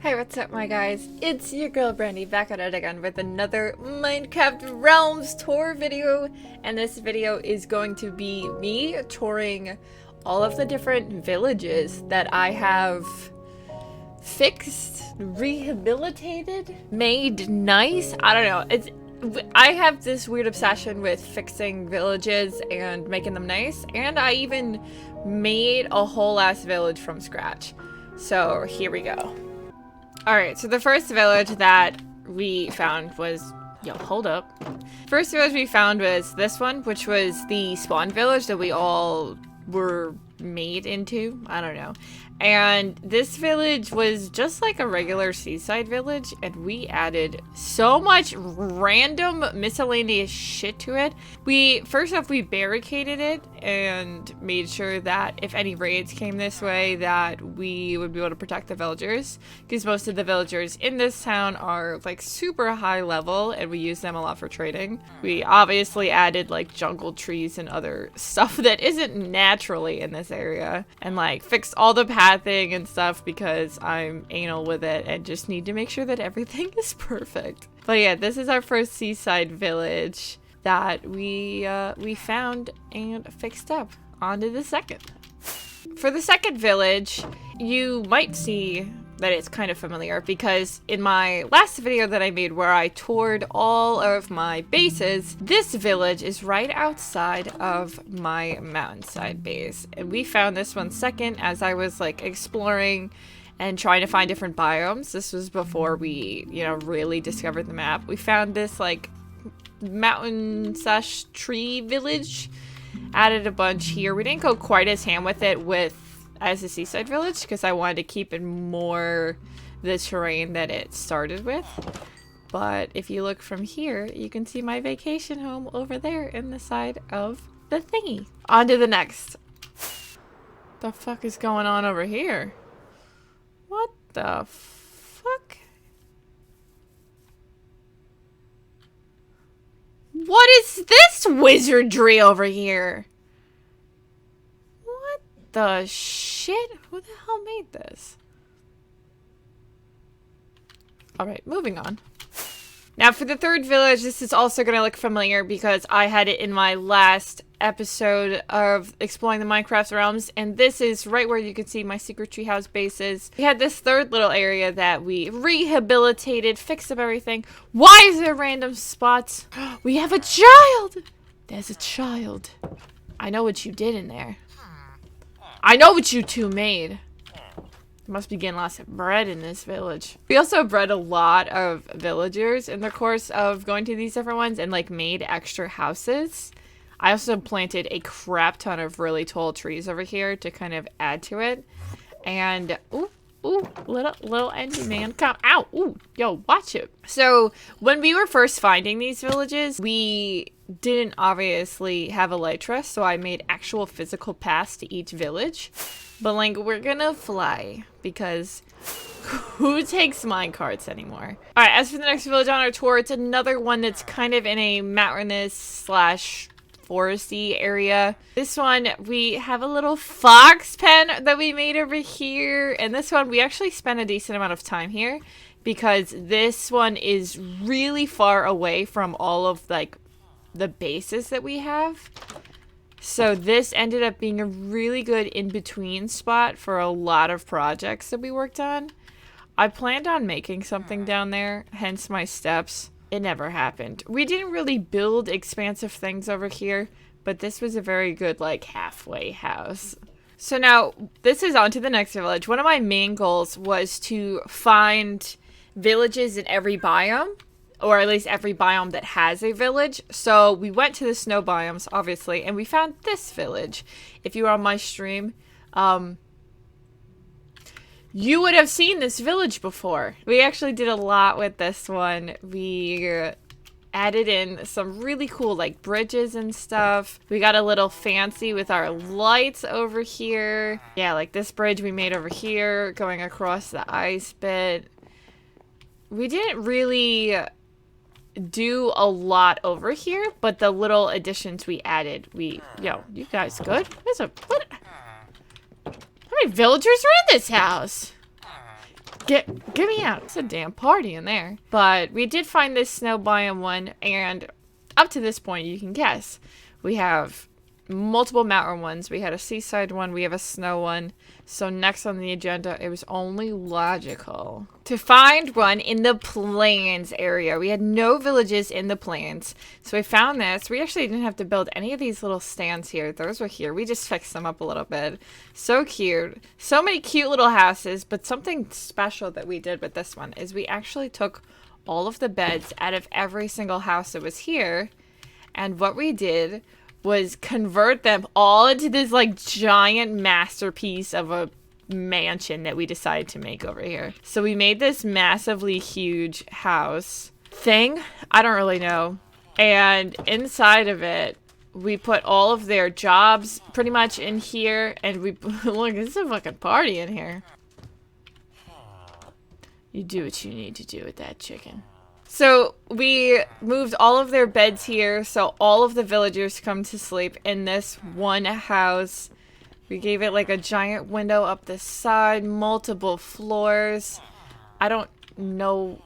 Hey, what's up, my guys? It's your girl Brandy back at it again with another Minecraft Realms tour video. And this video is going to be me touring all of the different villages that I have fixed, rehabilitated, made nice. I don't know. I have this weird obsession with fixing villages and making them nice. And I even made a whole ass village from scratch. So here we go. Alright, so the first village that we found was... Yo, hold up. First village we found was this one, which was the spawn village that we all were made into. I don't know. And this village was just like a regular seaside village, and we added so much random miscellaneous shit to it. First off, we barricaded it and made sure that if any raids came this way, that we would be able to protect the villagers, because most of the villagers in this town are like super high level, and we use them a lot for trading. We obviously added like jungle trees and other stuff that isn't naturally in this area, and like fixed all the pathing and stuff because I'm anal with it and just need to make sure that everything is perfect. But yeah, this is our first seaside village that we found and fixed up. On to the second. For the second village, you might see that it's kind of familiar because in my last video that I made where I toured all of my bases, this village is right outside of my mountainside base. And we found this one second as I was like exploring and trying to find different biomes. This was before we, really discovered the map. We found this like mountain / tree village. Added a bunch here. We didn't go quite as ham with it as a seaside village because I wanted to keep it more the terrain that it started with. But if you look from here, you can see my vacation home over there in the side of the thingy. On to the next. The fuck is going on over here? What the fuck? What is this wizardry over here? What the shit? Who the hell made this? Alright, moving on. Now for the third village, this is also going to look familiar because I had it in my last episode of exploring the Minecraft realms, and this is right where you can see my secret treehouse bases. We had this third little area that we rehabilitated, fixed up everything. Why is there random spots? We have a child! There's a child. I know what you did in there. I know what you two made. Must be getting lots of bread in this village. We also bred a lot of villagers in the course of going to these different ones and like made extra houses. I also planted a crap ton of really tall trees over here to kind of add to it. And ooh, little engine man, come out. Ooh, yo, watch it. So when we were first finding these villages, we didn't obviously have a elytra, so I made actual physical paths to each village. But like, we're gonna fly because who takes minecarts anymore? All right, as for the next village on our tour, it's another one that's kind of in a mountainous / foresty area. This one, we have a little fox pen that we made over here. And this one, we actually spent a decent amount of time here because this one is really far away from all of like the bases that we have. So this ended up being a really good in-between spot for a lot of projects that we worked on. I planned on making something down there, hence my steps. It never happened. We didn't really build expansive things over here, but this was a very good like halfway house. So now this is on to the next village. One of my main goals was to find villages in every biome, or at least every biome that has a village. So we went to the snow biomes, obviously, and we found this village. If you were on my stream, you would have seen this village before. We actually did a lot with this one. We added in some really cool like bridges and stuff. We got a little fancy with our lights over here. Yeah, like this bridge we made over here going across the ice bit. We didn't really do a lot over here, but the little additions we added, yo, you guys good? What? How many villagers are in this house? Get me out. It's a damn party in there. But we did find this snow biome one, and up to this point, you can guess. We have multiple mountain ones. We had a seaside one. We have a snow one. So next on the agenda, it was only logical to find one in the plains area. We had no villages in the plains. So we found this. We actually didn't have to build any of these little stands here. Those were here. We just fixed them up a little bit. So cute. So many cute little houses. But something special that we did with this one is we actually took all of the beds out of every single house that was here. And what we did was convert them all into this like giant masterpiece of a mansion that we decided to make over here. So we made this massively huge house thing. I don't really know. And inside of it, we put all of their jobs pretty much in here. And we, look, this is a fucking party in here. You do what you need to do with that chicken. So we moved all of their beds here, so all of the villagers come to sleep in this one house. We gave it like a giant window up the side, multiple floors. I don't know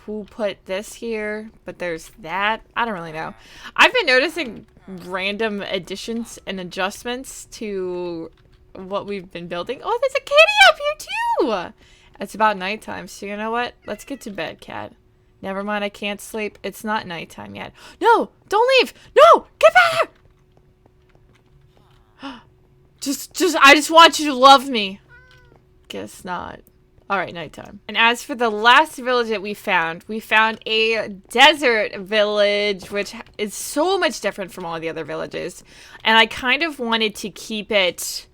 who put this here, but there's that. I don't really know. I've been noticing random additions and adjustments to what we've been building. Oh, there's a kitty up here too! It's about nighttime, so you know what? Let's get to bed, cat. Never mind, I can't sleep. It's not nighttime yet. No! Don't leave! No! Get back here! I just want you to love me. Guess not. Alright, nighttime. And as for the last village that we found a desert village, which is so much different from all the other villages. And I kind of wanted to keep it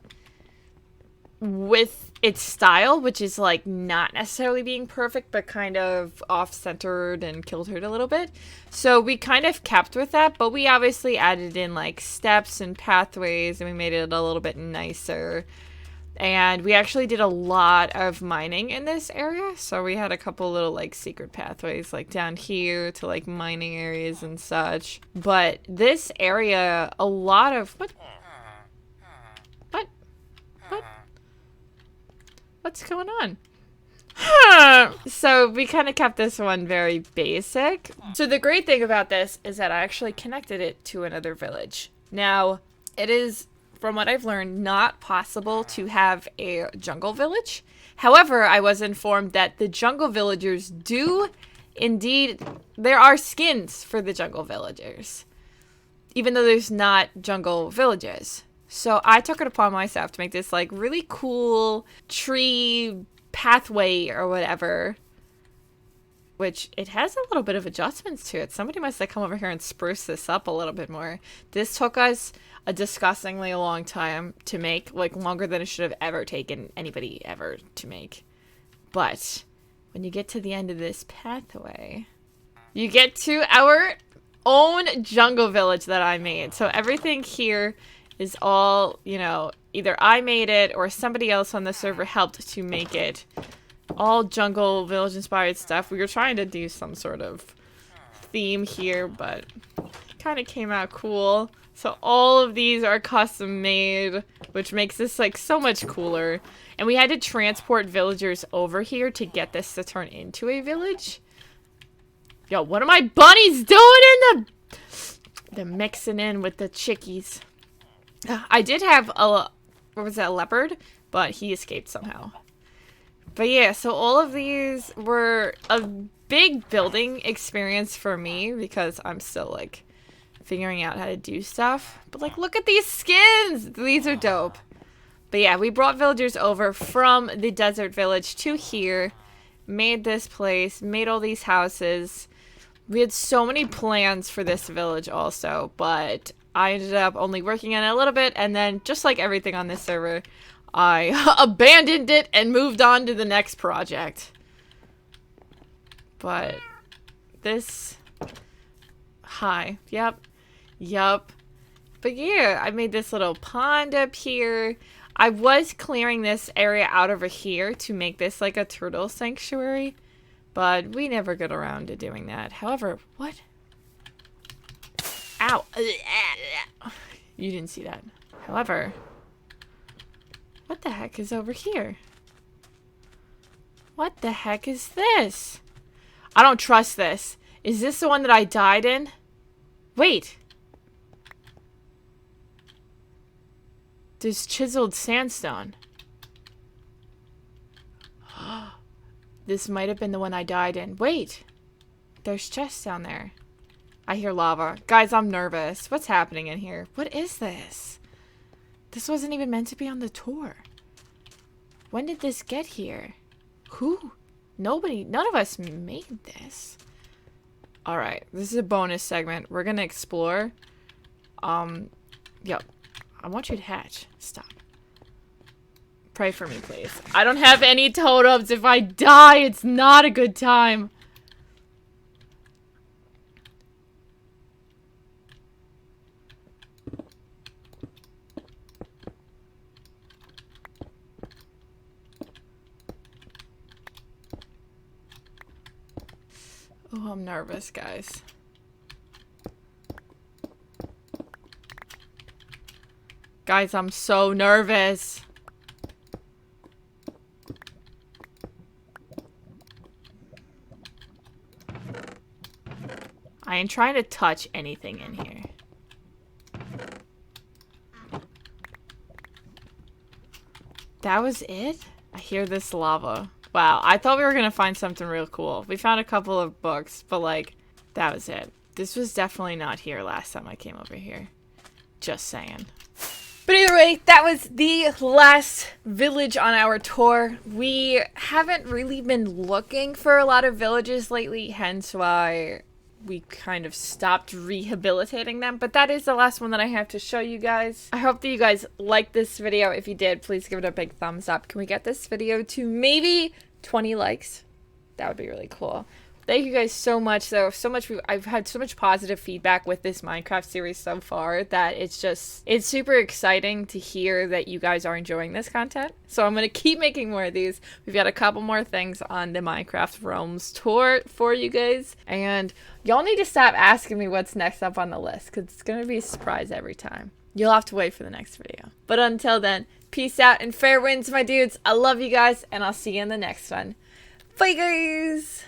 with its style, which is like not necessarily being perfect, but kind of off-centered and kiltered a little bit. So we kind of kept with that, but we obviously added in like steps and pathways, and we made it a little bit nicer. And we actually did a lot of mining in this area, so we had a couple little like secret pathways like down here to like mining areas and such. But this area, a lot of what's going on? So we kind of kept this one very basic. So the great thing about this is that I actually connected it to another village. Now, it is, from what I've learned, not possible to have a jungle village. However, I was informed that the jungle villagers do indeed, there are skins for the jungle villagers, even though there's not jungle villages. So I took it upon myself to make this like really cool tree pathway or whatever, which it has a little bit of adjustments to it. Somebody must have come over here and spruce this up a little bit more. This took us a disgustingly long time to make, like longer than it should have ever taken anybody ever to make. But when you get to the end of this pathway, you get to our own jungle village that I made. So everything here is all, you know, either I made it or somebody else on the server helped to make it. All jungle village inspired stuff. We were trying to do some sort of theme here, but kind of came out cool. So all of these are custom made, which makes this like so much cooler. And we had to transport villagers over here to get this to turn into a village. Yo, what are my bunnies doing in the... They're mixing in with the chickies. I did have a, what was that, a leopard? But he escaped somehow. But yeah, so all of these were a big building experience for me because I'm still like figuring out how to do stuff. But like, look at these skins! These are dope. But yeah, we brought villagers over from the desert village to here, made this place, made all these houses. We had so many plans for this village also, but I ended up only working on it a little bit, and then, just like everything on this server, I abandoned it and moved on to the next project. But this... Hi. Yep. But yeah, I made this little pond up here. I was clearing this area out over here to make this like a turtle sanctuary, but we never got around to doing that. However, what? Ow. You didn't see that. However, what the heck is over here? What the heck is this? I don't trust this. Is this the one that I died in? Wait. There's chiseled sandstone. This might have been the one I died in. Wait. There's chests down there. I hear lava. Guys, I'm nervous. What's happening in here? What is this? This wasn't even meant to be on the tour. When did this get here? Who? Nobody. None of us made this. Alright. This is a bonus segment. We're gonna explore. Yep. I want you to hatch. Stop. Pray for me, please. I don't have any totems. If I die, it's not a good time. Oh, I'm nervous, guys. Guys, I'm so nervous. I ain't trying to touch anything in here. That was it? I hear this lava. Wow, I thought we were gonna find something real cool. We found a couple of books, but like, that was it. This was definitely not here last time I came over here. Just saying. But either way, that was the last village on our tour. We haven't really been looking for a lot of villages lately, hence why we kind of stopped rehabilitating them. But that is the last one that I have to show you guys. I hope that you guys liked this video. If you did, please give it a big thumbs up. Can we get this video to maybe 20 likes? That would be really cool. Thank you guys so much, though. I've had so much positive feedback with this Minecraft series so far that it's super exciting to hear that you guys are enjoying this content. So I'm going to keep making more of these. We've got a couple more things on the Minecraft Realms tour for you guys. And y'all need to stop asking me what's next up on the list, because it's going to be a surprise every time. You'll have to wait for the next video. But until then, peace out and fair winds, my dudes. I love you guys, and I'll see you in the next one. Bye, guys!